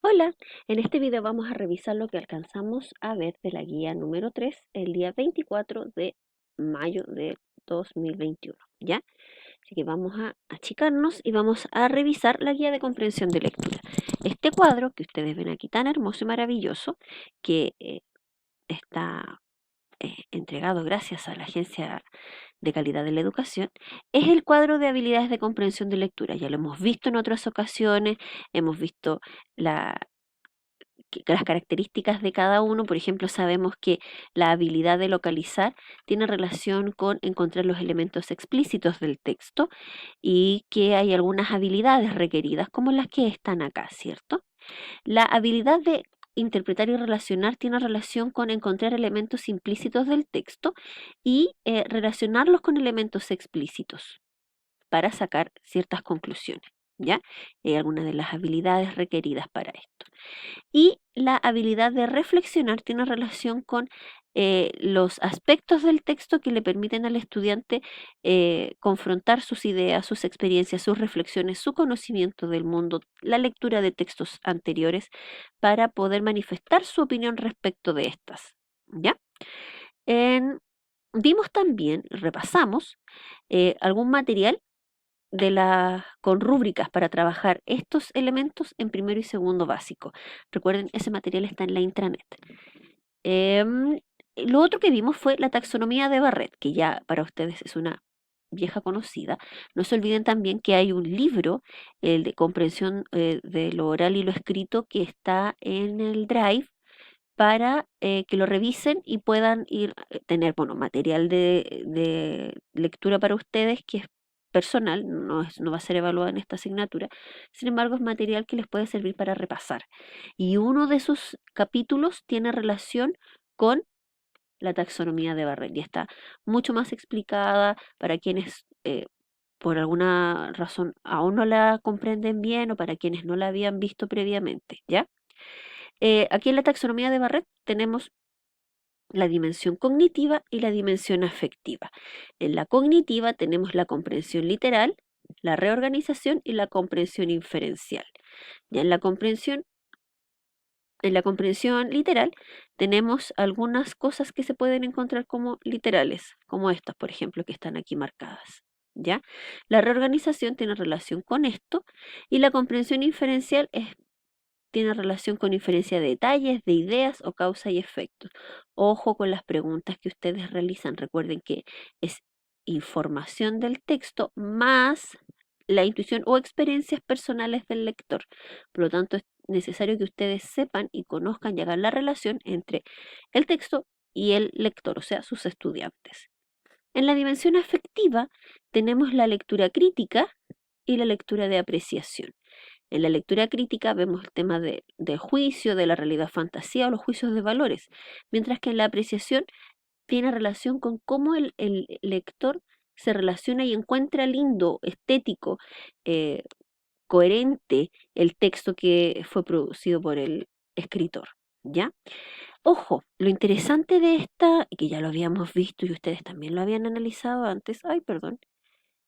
Hola, en este video vamos a revisar lo que alcanzamos a ver de la guía número 3 el día 24 de mayo de 2021, ¿ya? Así que vamos a achicarnos y vamos a revisar la guía de comprensión de lectura. Este cuadro que ustedes ven aquí tan hermoso y maravilloso, que está entregado gracias a la Agencia de Calidad de la Educación, es el cuadro de habilidades de comprensión de lectura. Ya lo hemos visto en otras ocasiones, hemos visto la las características de cada uno. Por ejemplo, sabemos que la habilidad de localizar tiene relación con encontrar los elementos explícitos del texto y que hay algunas habilidades requeridas como las que están acá, ¿cierto? La habilidad de interpretar y relacionar tiene relación con encontrar elementos implícitos del texto y relacionarlos con elementos explícitos para sacar ciertas conclusiones, ¿ya? Hay algunas de las habilidades requeridas para esto. Y la habilidad de reflexionar tiene relación con los aspectos del texto que le permiten al estudiante confrontar sus ideas, sus experiencias, sus reflexiones, su conocimiento del mundo, la lectura de textos anteriores para poder manifestar su opinión respecto de estas. ¿Ya? En- Vimos también, repasamos algún material con rúbricas para trabajar estos elementos en primero y segundo básico. Recuerden, ese material está en la intranet. Em, lo otro que vimos fue la taxonomía de Barrett, que ya para ustedes es una vieja conocida. No se olviden también que hay un libro, el de comprensión de lo oral y lo escrito, que está en el Drive para que lo revisen y puedan ir tener, bueno, material de lectura para ustedes que es personal, no va a ser evaluado en esta asignatura. Sin embargo, es material que les puede servir para repasar. Y uno de sus capítulos tiene relación con la taxonomía de Barrett y está mucho más explicada para quienes por alguna razón aún no la comprenden bien o para quienes no la habían visto previamente, ¿ya? Aquí en la taxonomía de Barrett tenemos la dimensión cognitiva y la dimensión afectiva. En la cognitiva tenemos la comprensión literal, la reorganización y la comprensión inferencial. Ya en la comprensión literal tenemos algunas cosas que se pueden encontrar como literales, como estas, por ejemplo, que están aquí marcadas. ¿Ya? La reorganización tiene relación con esto y la comprensión inferencial tiene relación con inferencia de detalles, de ideas o causa y efecto. Ojo con las preguntas que ustedes realizan. Recuerden que es información del texto más la intuición o experiencias personales del lector. Por lo tanto, es necesario que ustedes sepan y conozcan y hagan la relación entre el texto y el lector, o sea, sus estudiantes. En la dimensión afectiva tenemos la lectura crítica y la lectura de apreciación. En la lectura crítica vemos el tema del juicio, de la realidad fantasía o los juicios de valores, mientras que en la apreciación tiene relación con cómo el lector se relaciona y encuentra lindo, estético, eh, coherente el texto que fue producido por el escritor. ¿Ya? Ojo, lo interesante de esta, y que ya lo habíamos visto y ustedes también lo habían analizado antes, ay, perdón,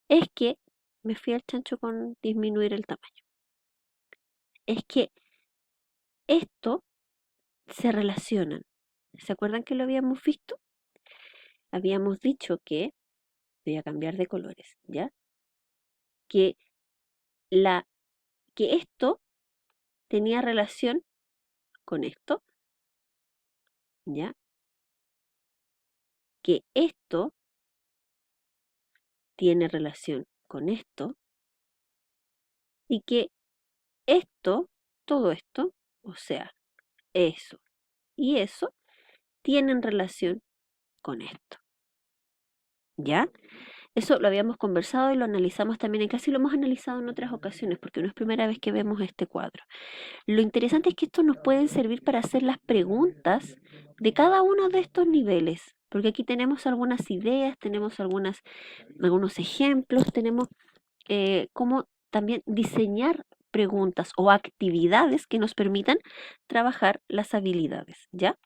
es que me fui al chancho con disminuir el tamaño. Es que esto se relacionan. ¿Se acuerdan que lo habíamos visto? Habíamos dicho que, voy a cambiar de colores, ¿ya? Que, la, que esto tenía relación con esto, ¿ya? Que esto tiene relación con esto y que esto, todo esto, o sea, eso y eso, tienen relación con esto, ¿ya? Eso lo habíamos conversado y lo analizamos también en clase y lo hemos analizado en otras ocasiones porque no es primera vez que vemos este cuadro. Lo interesante es que estos nos pueden servir para hacer las preguntas de cada uno de estos niveles, porque aquí tenemos algunas ideas, tenemos algunos ejemplos, tenemos cómo también diseñar preguntas o actividades que nos permitan trabajar las habilidades, ¿ya?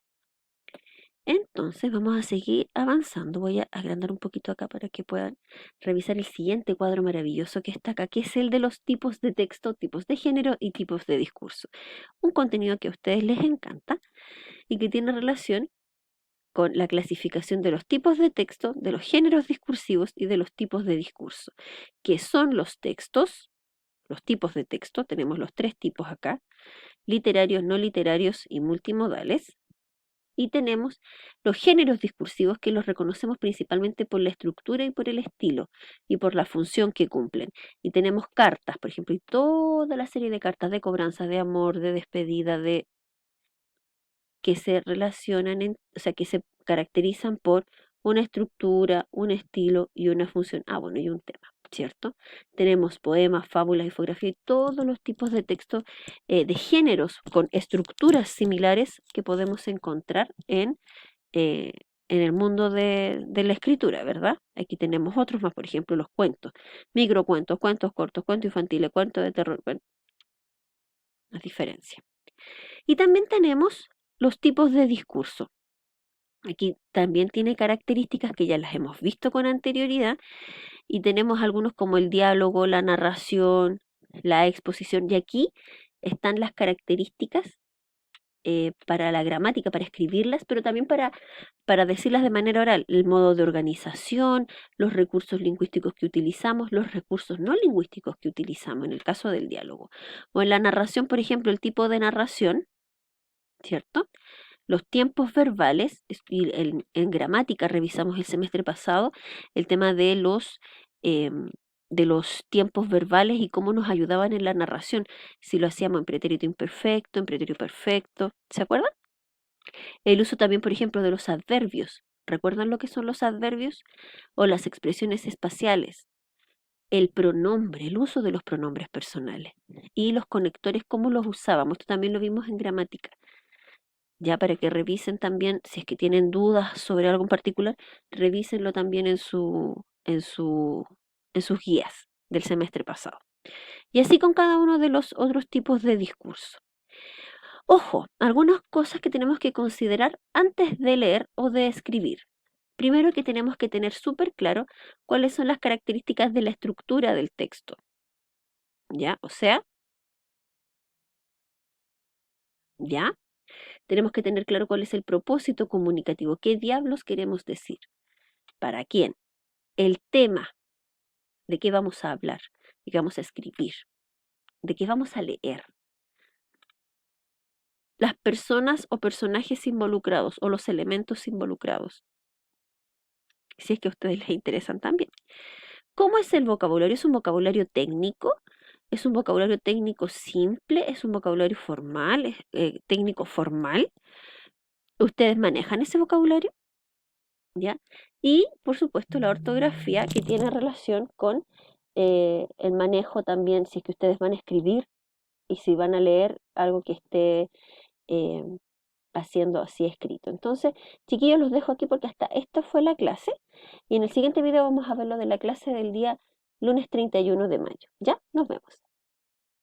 Entonces vamos a seguir avanzando. Voy a agrandar un poquito acá para que puedan revisar el siguiente cuadro maravilloso que está acá, que es el de los tipos de texto, tipos de género y tipos de discurso. Un contenido que a ustedes les encanta y que tiene relación con la clasificación de los tipos de texto, de los géneros discursivos y de los tipos de discurso, que son los textos, los tipos de texto, tenemos los tres tipos acá, literarios, no literarios y multimodales. Y tenemos los géneros discursivos que los reconocemos principalmente por la estructura y por el estilo y por la función que cumplen. Y tenemos cartas, por ejemplo, y toda la serie de cartas de cobranza, de amor, de despedida, de que se relacionan, o sea, que se caracterizan por una estructura, un estilo y una función. Ah, bueno, y un tema, ¿cierto? Tenemos poemas, fábulas, infografía y todos los tipos de textos de géneros con estructuras similares que podemos encontrar eh, en el mundo de la escritura, ¿verdad? Aquí tenemos otros más, por ejemplo, los cuentos, microcuentos, cuentos cortos, cuentos infantiles, cuentos de terror, bueno, las diferencias. Y también tenemos los tipos de discurso. Aquí también tiene características que ya las hemos visto con anterioridad y tenemos algunos como el diálogo, la narración, la exposición. Y aquí están las características para la gramática, para escribirlas, pero también para decirlas de manera oral. El modo de organización, los recursos lingüísticos que utilizamos, los recursos no lingüísticos que utilizamos en el caso del diálogo. O en la narración, por ejemplo, el tipo de narración, ¿cierto? Los tiempos verbales, y en gramática revisamos el semestre pasado el tema em, de los tiempos verbales y cómo nos ayudaban en la narración, si lo hacíamos en pretérito imperfecto, en pretérito perfecto, ¿se acuerdan? El uso también, por ejemplo, de los adverbios. ¿Recuerdan lo que son los adverbios? O las expresiones espaciales. El pronombre, el uso de los pronombres personales. Y los conectores, cómo los usábamos. Esto también lo vimos en gramática. Ya para que revisen también, si es que tienen dudas sobre algo en particular, revísenlo también en sus guías del semestre pasado. Y así con cada uno de los otros tipos de discurso. Ojo, algunas cosas que tenemos que considerar antes de leer o de escribir. Primero que tenemos que tener súper claro cuáles son las características de la estructura del texto. ¿Ya? O sea, ¿ya? Tenemos que tener claro cuál es el propósito comunicativo. ¿Qué diablos queremos decir? ¿Para quién? El tema, de qué vamos a hablar, de qué vamos a escribir, de qué vamos a leer. Las personas o personajes involucrados o los elementos involucrados, si es que a ustedes les interesan también. ¿Cómo es el vocabulario? ¿Es un vocabulario técnico? ¿Es un vocabulario técnico simple? ¿Es un vocabulario formal? ¿Es técnico formal? ¿Ustedes manejan ese vocabulario? ¿Ya? Y, por supuesto, la ortografía que tiene relación con el manejo también, si es que ustedes van a escribir y si van a leer algo que esté eh, haciendo así escrito. Entonces, chiquillos, los dejo aquí porque hasta esta fue la clase y en el siguiente video vamos a ver lo de la clase del día lunes 31 de mayo. ¿Ya? Nos vemos.